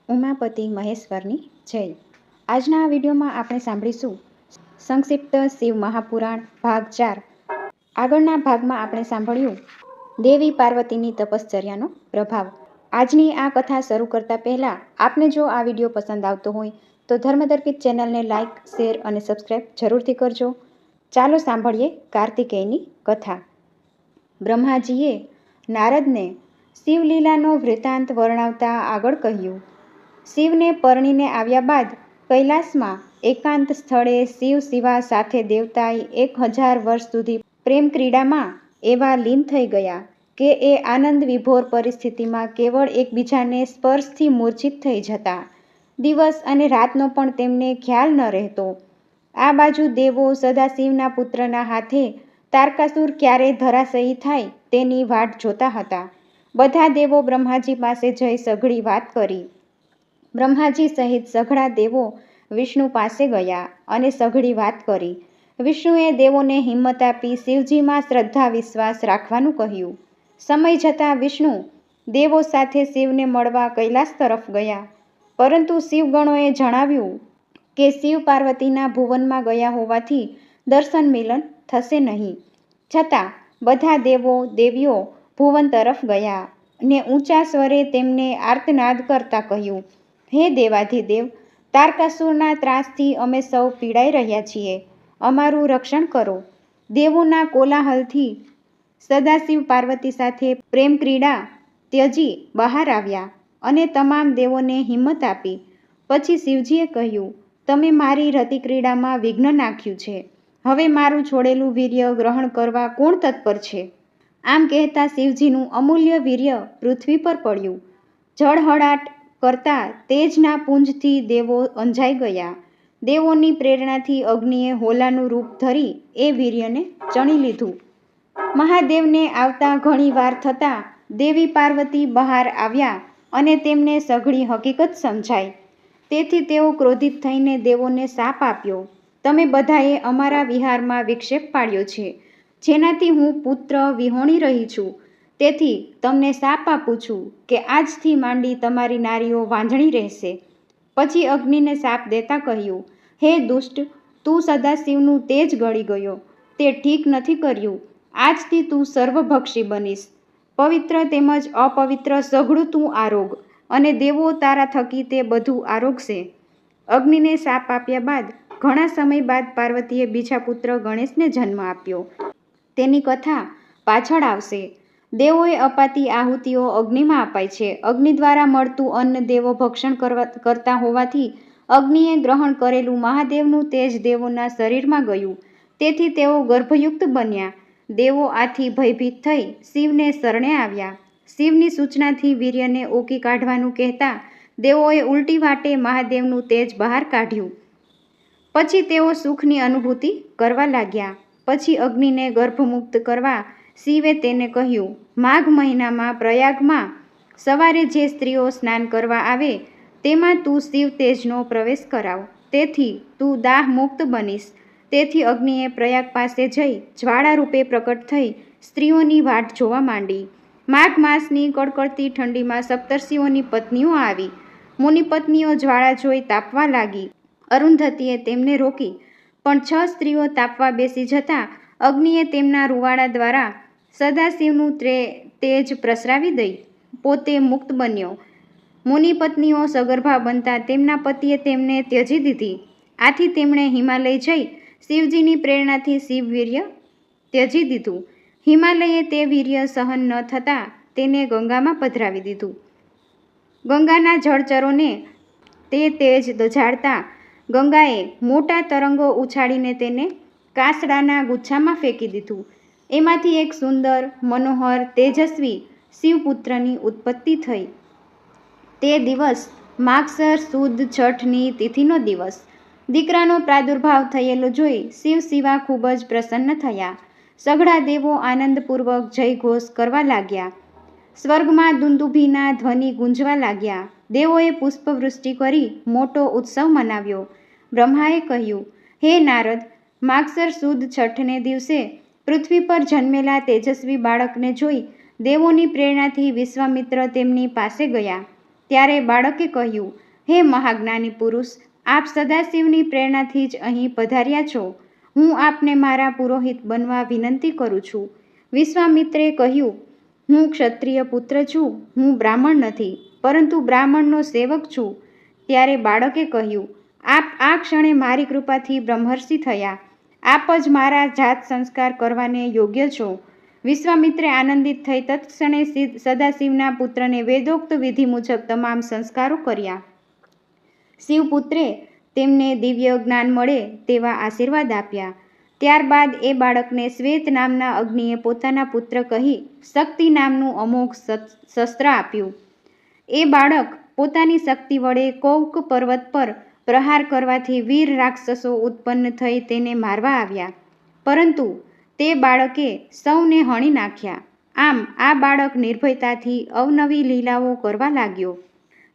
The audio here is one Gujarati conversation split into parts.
ઉમાપતિ મહેશ્વરની જય. આજના આ વિડીયોમાં આપણે સાંભળીશું સંક્ષિપ્ત શિવ મહાપુરાણ ભાગ 4. આગળના ભાગમાં આપણે સાંભળ્યું દેવી પાર્વતીની તપશ્ચર્યાનો પ્રભાવ. આજની આ કથા શરૂ કરતા પહેલાં આપને જો આ વિડીયો પસંદ આવતો હોય તો ધર્મદર્પિત ચેનલને લાઇક, શેર અને સબસ્ક્રાઈબ જરૂરથી કરજો. ચાલો સાંભળીએ કાર્તિકેયની કથા. બ્રહ્માજીએ નારદને શિવલીલાનો વૃત્તાંત વર્ણવતા આગળ કહ્યું. શિવને પરણીને આવ્યા બાદ કૈલાસમાં એકાંત સ્થળે શિવ શિવા સાથે દેવતાએ 1000 વર્ષ સુધી પ્રેમ ક્રીડામાં એવા લીન થઈ ગયા કે એ આનંદ વિભોર પરિસ્થિતિમાં કેવળ એકબીજાને સ્પર્શથી મૂર્છિત થઈ જતા. દિવસ અને રાતનો પણ તેમને ખ્યાલ ન રહેતો. આ બાજુ દેવો સદાશિવના પુત્રના હાથે તારકાસુર ક્યારે ધરાશયી થાય તેની વાટ જોતા હતા. બધા દેવો બ્રહ્માજી પાસે જઈ સઘળી વાત કરી. બ્રહ્માજી સહિત સઘળા દેવો વિષ્ણુ પાસે ગયા અને સઘળી વાત કરી. વિષ્ણુએ દેવોને હિંમત આપી શિવજીમાં શ્રદ્ધા વિશ્વાસ રાખવાનું કહ્યું. સમય જતાં વિષ્ણુ દેવો સાથે શિવને મળવા કૈલાસ તરફ ગયા, પરંતુ શિવગણોએ જણાવ્યું કે શિવ પાર્વતીના ભુવનમાં ગયા હોવાથી દર્શન મિલન થશે નહીં. છતાં બધા દેવો દેવીઓ ભુવન તરફ ગયા ને ઊંચા સ્વરે તેમને આર્તનાદ કરતા કહ્યું, હે દેવાધિદેવ, તારકાસુરના ત્રાસથી અમે સૌ પીડાઈ રહ્યા છીએ. અમારું રક્ષણ કરો. દેવોના કોલાહલથી સદાશિવ પાર્વતી સાથે પ્રેમ ક્રીડા ત્યજી બહાર આવ્યા અને તમામ દેવોને હિંમત આપી. પછી શિવજીએ કહ્યું, તમે મારી રતિક્રીડામાં વિઘ્ન નાખ્યું છે. હવે મારું છોડેલું વીર્ય ગ્રહણ કરવા કોણ તત્પર છે? આમ કહેતા શિવજીનું અમૂલ્ય વીર્ય પૃથ્વી પર પડ્યું. જળહળાટ કરતા તેજના પુંજથી દેવો અંજાઈ ગયા. દેવોની પ્રેરણાથી અગ્નિએ હોલાનું રૂપ ધરી એ વીર્યને ચણી લીધું. મહાદેવને આવતા ઘણી વાર થતાં દેવી પાર્વતી બહાર આવ્યા અને તેમને સઘળી હકીકત સમજાઈ. તેથી તેઓ ક્રોધિત થઈને દેવોને શાપ આપ્યો, તમે બધાએ અમારા વિહારમાં વિક્ષેપ પાડ્યો છે, જેનાથી હું પુત્ર વિહોણી રહી છું. તેથી તમને શાપ આપું છું કે આજથી માંડી તમારી નારીઓ વાંઝણી રહેશે. પછી અગ્નિને શાપ દેતા કહ્યું, હે દુષ્ટ, તું સદાશિવનું તેજ ગળી ગયો. તે ઠીક નથી કર્યું. આજથી તું સર્વભક્ષી બનીશ. પવિત્ર તેમજ અપવિત્ર સઘળું તું આરોગ, અને દેવો તારા થકી તે બધું આરોગશે. અગ્નિને શાપ આપ્યા બાદ ઘણા સમય બાદ પાર્વતીએ બીજા પુત્ર ગણેશને જન્મ આપ્યો. તેની કથા પાછળ આવશે. દેવોએ અપાતી આહુતિઓ અગ્નિમાં અપાય છે. અગ્નિ દ્વારા મળતું અન્ન દેવો ભક્ષણ કરતા હોવાથી અગ્નિએ ગ્રહણ કરેલું મહાદેવનું તેજ દેવોના શરીરમાં ગયું. તેથી તેઓ ગર્ભયુક્ત બન્યા. દેવો આથી ભયભીત થઈ શિવને શરણે આવ્યા. શિવની સૂચનાથી વીર્યને ઓકી કાઢવાનું કહેતા દેવોએ ઉલટી વાટે મહાદેવનું તેજ બહાર કાઢ્યું. પછી તેઓ સુખની અનુભૂતિ કરવા લાગ્યા. પછી અગ્નિને ગર્ભમુક્ત કરવા શિવે તેને કહ્યું, માઘ મહિનામાં પ્રયાગમાં સવારે જે સ્ત્રીઓ સ્નાન કરવા આવે તેમાં તું શિવ તેજનો પ્રવેશ કરાવ. તેથી તું દાહ મુક્ત બનીશ. તેથી અગ્નિએ પ્રયાગ પાસે જઈ જ્વાળા રૂપે પ્રકટ થઈ સ્ત્રીઓની વાટ જોવા માંડી. માઘ માસની કડકડતી ઠંડીમાં સપ્તર્ષિઓની પત્નીઓ આવી. મુનિપત્નીઓ જ્વાળા જોઈ તાપવા લાગી. અરુંધતીએ તેમને રોકી, પણ 6 સ્ત્રીઓ તાપવા બેસી જતાં અગ્નિએ તેમના રૂવાડા દ્વારા સદાશિવનું તેજ પ્રસરાવી દઈ પોતે મુક્ત બન્યો. મુનિપત્નીઓ સગર્ભા બનતા તેમના પતિએ તેમને ત્યજી દીધી. આથી તેમણે હિમાલય જઈ શિવજીની પ્રેરણાથી શિવવીર્ય ત્યજી દીધું. હિમાલયે તે વીર્ય સહન ન થતાં તેને ગંગામાં પધરાવી દીધું. ગંગાના જળચરોને તે તેજ દઝાડતા ગંગાએ મોટા તરંગો ઉછાળીને તેને કાસડાના ગુચ્છામાં ફેંકી દીધું. એમાંથી એક સુંદર, મનોહર, તેજસ્વી શિવપુત્રની ઉત્પત્તિ થઈ. તે દિવસ માગસર સુદ છઠની તિથિનો દિવસ. દીકરાનો પ્રાદુર્ભાવ થયેલો જોઈ શિવ શિવા ખૂબ જ પ્રસન્ન થયા. સઘળા દેવો આનંદપૂર્વક જયઘોષ કરવા લાગ્યા. સ્વર્ગમાં દુંદુભીના ધ્વનિ ગુંજવા લાગ્યા. દેવોએ પુષ્પવૃષ્ટિ કરી મોટો ઉત્સવ મનાવ્યો. બ્રહ્માએ કહ્યું, હે નારદ, માગસર સુદ છઠને દિવસે પૃથ્વી પર જન્મેલા તેજસ્વી બાળકને જોઈ દેવોની પ્રેરણાથી વિશ્વામિત્ર તેમની પાસે ગયા. ત્યારે બાળકે કહ્યું, હે મહાજ્ઞાની પુરુષ, આપ સદાશિવની પ્રેરણાથી જ અહીં પધાર્યા છો. હું આપને મારા પુરોહિત બનવા વિનંતી કરું છું. વિશ્વામિત્રે કહ્યું, હું ક્ષત્રિય પુત્ર છું, હું બ્રાહ્મણ નથી, પરંતુ બ્રાહ્મણનો સેવક છું. ત્યારે બાળકે કહ્યું, આપ આ ક્ષણે મારી કૃપાથી બ્રહ્મર્ષિ થયા. આપ જ મારા જાત સંસ્કાર કરવાને યોગ્ય છો. વિશ્વામિત્રે આનંદિત થઈ તત્ક્ષણે સદાશિવના પુત્રને વેદોક્ત વિધિ મુજબ તમામ સંસ્કારો કર્યા. શિવપુત્રે તેમને દિવ્ય જ્ઞાન મળે તેવા આશીર્વાદ આપ્યા. ત્યારબાદ એ બાળકને શ્વેત નામના અગ્નિએ પોતાના પુત્ર કહી શક્તિ નામનું અમોઘ શસ્ત્ર આપ્યું. એ બાળક પોતાની શક્તિ વડે કૌક પર્વત પર પ્રહાર કરવાથી વીર રાક્ષસો ઉત્પન્ન થઈ તેને મારવા આવ્યા, પરંતુ તે બાળકે સૌને હણી નાખ્યા. આમ આ બાળક નિર્ભયતાથી અવનવી લીલાઓ કરવા લાગ્યો.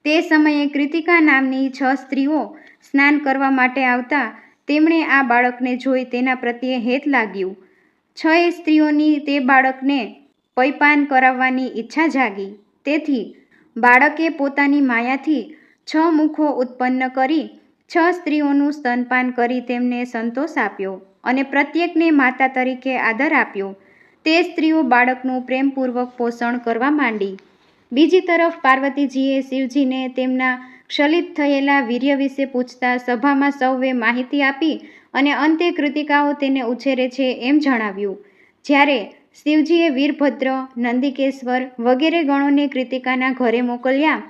તે સમયે કૃતિકા નામની 6 સ્ત્રીઓ સ્નાન કરવા માટે આવતા તેમણે આ બાળકને જોઈ તેના પ્રત્યે હેત લાગ્યું. 6 સ્ત્રીઓની તે બાળકને પૈપાન કરાવવાની ઈચ્છા જાગી. તેથી બાળકે પોતાની માયાથી 6 મુખો ઉત્પન્ન કરી 6 સ્ત્રીઓનું સ્તનપાન કરી તેમને સંતોષ આપ્યો અને પ્રત્યેકને માતા તરીકે આદર આપ્યો. તે સ્ત્રીઓ બાળકનું પ્રેમપૂર્વક પોષણ કરવા માંડી. બીજી તરફ પાર્વતીજીએ શિવજીને તેમના ક્ષલિત થયેલા વીર્ય વિશે પૂછતા સભામાં સૌએ માહિતી આપી અને અંતે કૃતિકાઓ તેને ઉછેરે છે એમ જણાવ્યું. જ્યારે શિવજીએ વીરભદ્ર, નંદિકેશ્વર વગેરે ગણોને કૃતિકાના ઘરે મોકલ્યા.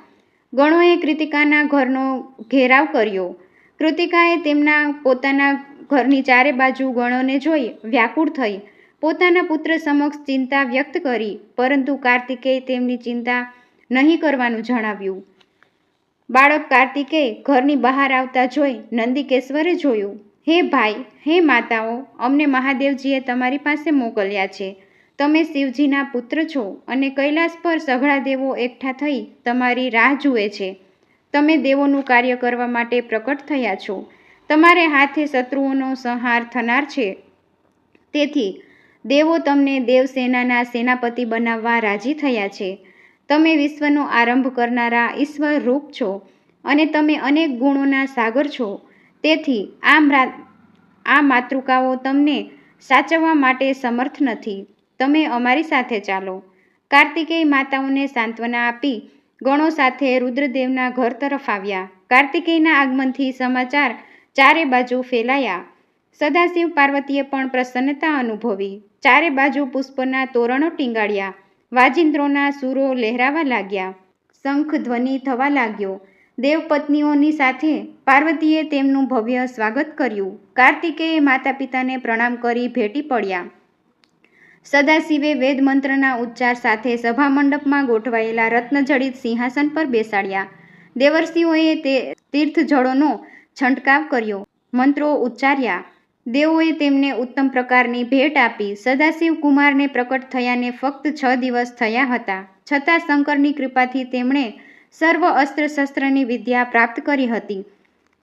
ગણોએ કૃતિકાના ઘરનો ઘેરાવ કર્યો. કૃતિકાએ તેમના પોતાના ઘરની ચારે બાજુ ગણોને જોઈ વ્યાકુળ થઈ પોતાના પુત્ર સમક્ષ ચિંતા વ્યક્ત કરી, પરંતુ કાર્તિકેય તેમની ચિંતા નહીં કરવાનું જણાવ્યું. બાળક કાર્તિકેય ઘરની બહાર આવતા જોઈ નંદિકેશ્વરે જોયું. હે ભાઈ, હે માતાઓ, અમને મહાદેવજીએ તમારી પાસે મોકલ્યા છે. તમે શિવજીના પુત્ર છો અને કૈલાસ પર સઘળા દેવો એકઠા થઈ તમારી રાહ જુએ છે. તમે દેવોનું કાર્ય કરવા માટે પ્રકટ થયા છો. તમારે હાથે શત્રુઓનો સંહાર થનાર છે. તેથી દેવો તમને દેવસેનાના સેનાપતિ બનાવવા રાજી થયા છે. તમે વિશ્વનો આરંભ કરનારા ઈશ્વર રૂપ છો અને તમે અનેક ગુણોના સાગર છો. તેથી આ માતૃકાઓ તમને સાચવવા માટે સમર્થ નથી. તમે અમારી સાથે ચાલો. કાર્તિકેય માતાઓને સાંત્વના આપી ગણો સાથે રુદ્રદેવના ઘર તરફ આવ્યા. કાર્તિકેયના આગમનથી સમાચાર ચારે બાજુ ફેલાયા. સદાશિવ પાર્વતીએ પણ પ્રસન્નતા અનુભવી. ચારે બાજુ પુષ્પના તોરણો ટીંગાડ્યા. વાજિંત્રોના સૂરો લહેરાવા લાગ્યા. શંખ ધ્વનિ થવા લાગ્યો. દેવપત્નીઓની સાથે પાર્વતીએ તેમનું ભવ્ય સ્વાગત કર્યું. કાર્તિકેયે માતા પિતાને પ્રણામ કરી ભેટી પડ્યા. સદાશિવે વેદ મંત્રના ઉચ્ચાર સાથે સભામંડપમાં ગોઠવાયેલા રત્નજડિત સિંહાસન પર બેસાડ્યા. દેવર્ષિઓએ તીર્થજળોનો છંટકાવ કર્યો, મંત્રો ઉચ્ચાર્યા. દેવોએ તેમને ઉત્તમ પ્રકારની ભેટ આપી. સદાશિવ કુમારને પ્રકટ થયાને ફક્ત 6 દિવસ થયા હતા, છતાં શંકરની કૃપાથી તેમણે સર્વ અસ્ત્ર શસ્ત્રની વિદ્યા પ્રાપ્ત કરી હતી.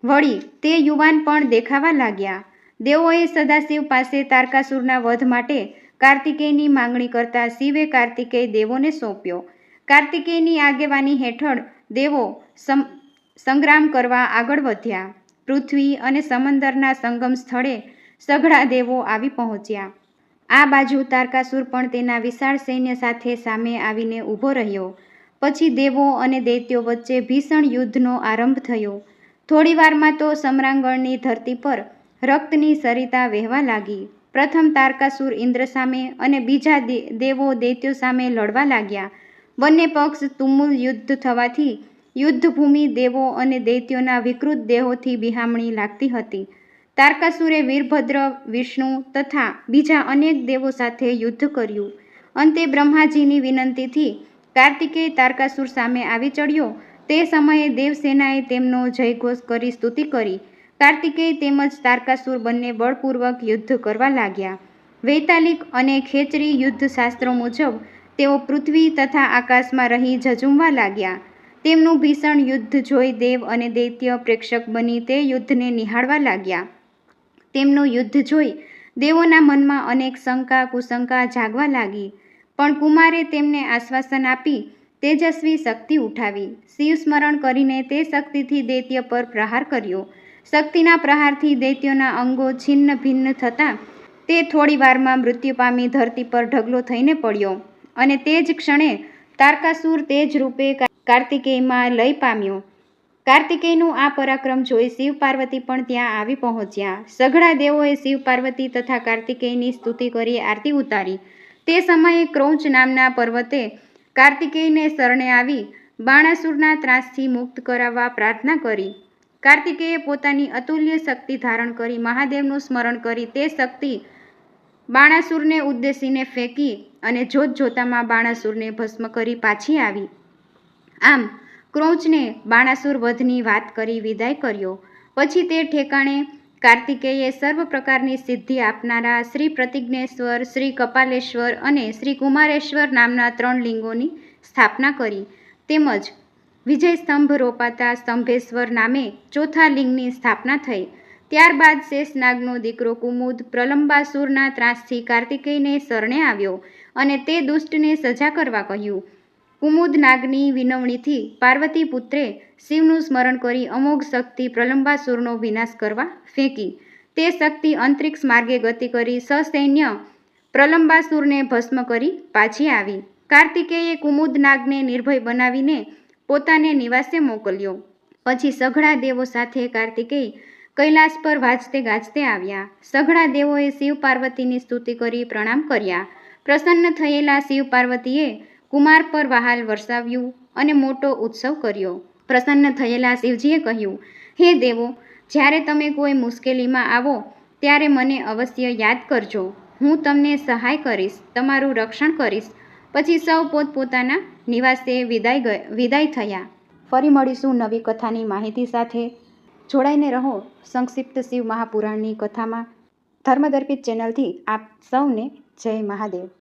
વળી તે યુવાન પણ દેખાવા લાગ્યા. દેવોએ સદાશિવ પાસે તારકાસુરના વધ માટે કાર્તિકેયની માંગણી કરતા શિવે કાર્તિકેય દેવોને સોંપ્યો. કાર્તિકેયની આગેવાની હેઠળ દેવો સંગ્રામ કરવા આગળ વધ્યા. પૃથ્વી અને સમંદરના સંગમ સ્થળે સઘળા દેવો આવી પહોંચ્યા. આ બાજુ તારકાસુર પણ તેના વિશાળ સૈન્ય સાથે સામે આવીને ઊભો રહ્યો. પછી દેવો અને દૈત્યો વચ્ચે ભીષણ યુદ્ધનો આરંભ થયો. થોડી વારમાં તો સમરાંગણની ધરતી પર રક્તની સરિતા વહેવા લાગી. પ્રથમ તારકાસુર ઇન્દ્ર સામે અને બીજા દેવો દૈત્યો સામે લડવા લાગ્યા. બંને પક્ષ તુમુલ યુદ્ધ થવાથી યુદ્ધભૂમિ દેવો અને દૈત્યોના વિકૃત દેહોથી બિહામણી લાગતી હતી. તારકાસુરે વીરભદ્ર, વિષ્ણુ તથા બીજા અનેક દેવો સાથે યુદ્ધ કર્યું. અંતે બ્રહ્માજીની વિનંતીથી કાર્તિકેય તારકાસુર સામે આવી ચડ્યો. તે સમયે દેવસેનાએ તેમનો જયઘોષ કરી સ્તુતિ કરી. કાર્તિકેય તેમજ તારકાસુર બંને બળપૂર્વક યુદ્ધ કરવા લાગ્યા. વૈતાલિક અને ખેચરી યુદ્ધ શાસ્ત્રો મુજબ તેઓ પૃથ્વી તથા આકાશમાં રહી ઝઝૂમવા લાગ્યા. તેમનું ભીષણ યુદ્ધ જોઈ દેવ અને દૈત્ય પ્રેક્ષક બની તે યુદ્ધને નિહાળવા લાગ્યા. તેમનું યુદ્ધ જોઈ દેવોના મનમાં અનેક શંકા કુશંકા જાગવા લાગી. પણ કુમારે તેમને આશ્વાસન આપી તેજસ્વી શક્તિ ઉઠાવી. શિવ સ્મરણ કરીને તે શક્તિથી દૈત્ય પર પ્રહાર કર્યો. શક્તિના પ્રહારથી દૈત્યોના અંગો છિન્ન ભિન્ન થતાં તે થોડી વારમાં મૃત્યુ પામી ધરતી પર ઢગલો થઈને પડ્યો અને તે જ ક્ષણે તારકાસુર તેજ રૂપે કાર્તિકેયમાં લય પામ્યો. કાર્તિકેયનું આ પરાક્રમ જોઈ શિવ પાર્વતી પણ ત્યાં આવી પહોંચ્યા. સઘળા દેવોએ શિવ પાર્વતી તથા કાર્તિકેયની સ્તુતિ કરી આરતી ઉતારી. તે સમયે ક્રૌંચ નામના પર્વતે કાર્તિકેયને શરણે આવી બાણાસુરના ત્રાસથી મુક્ત કરાવવા પ્રાર્થના કરી. કાર્તિકેયે પોતાની અતુલ્ય શક્તિ ધારણ કરી મહાદેવનું સ્મરણ કરી તે શક્તિ બાણાસુરને ઉદ્દેશીને ફેંકી અને જોત જોતામાં બાણાસુરને ભસ્મ કરી પાછી આવી. આમ ક્રૌંચને બાણાસુર વધની વાત કરી વિદાય કર્યો. પછી તે ઠેકાણે કાર્તિકેયે સર્વ પ્રકારની સિદ્ધિ આપનારા શ્રી પ્રતિજ્ઞેશ્વર, શ્રી કપાલેશ્વર અને શ્રી કુમારેશ્વર નામના 3 લિંગોની સ્થાપના કરી. તેમજ વિજય સ્તંભ રોપાતા સ્તંભેશ્વર નામે ચોથા લિંગની સ્થાપના થઈ. ત્યારબાદ શેષનાગનો દીકરો કુમુદ પ્રલંબાસુરના ત્રાસથી કાર્તિકેયને શરણે આવ્યો અને તે દુષ્ટને સજા કરવા કહ્યું. કુમુદ નાગની વિનવણીથી પાર્વતી પુત્રે શિવનું સ્મરણ કરી અમોઘ શક્તિ પ્રલંબાસુરનો વિનાશ કરવા ફેંકી. તે શક્તિ અંતરિક્ષ માર્ગે ગતિ કરી સસૈન્ય પ્રલંબાસુરને ભસ્મ કરી પાછી આવી. કાર્તિકેયે કુમુદ નાગને નિર્ભય બનાવીને પોતાને નિવાસે મોકલ્યો. પછી સઘળા દેવો સાથે કાર્તિકેય કૈલાસ પર વાજતે ગાજતે આવ્યા. સઘળા દેવોએ શિવ પાર્વતીની સ્તુતિ કરી પ્રણામ કર્યા. પ્રસન્ન થયેલા શિવ પાર્વતીએ કુમાર પર વહાલ વરસાવ્યું અને મોટો ઉત્સવ કર્યો. પ્રસન્ન થયેલા શિવજીએ કહ્યું, હે દેવો, જ્યારે તમે કોઈ મુશ્કેલીમાં આવો ત્યારે મને અવશ્ય યાદ કરજો. હું તમને સહાય કરીશ, તમારું રક્ષણ કરીશ. પછી સૌ પોતપોતાના નિવાસે વિદાય થયા. ફરી મળીશું નવી કથાની માહિતી સાથે. જોડાઈને રહો સંક્ષિપ્ત શિવ મહાપુરાણની કથામાં. ધર્મદર્પિત ચેનલથી આપ સૌને જય મહાદેવ.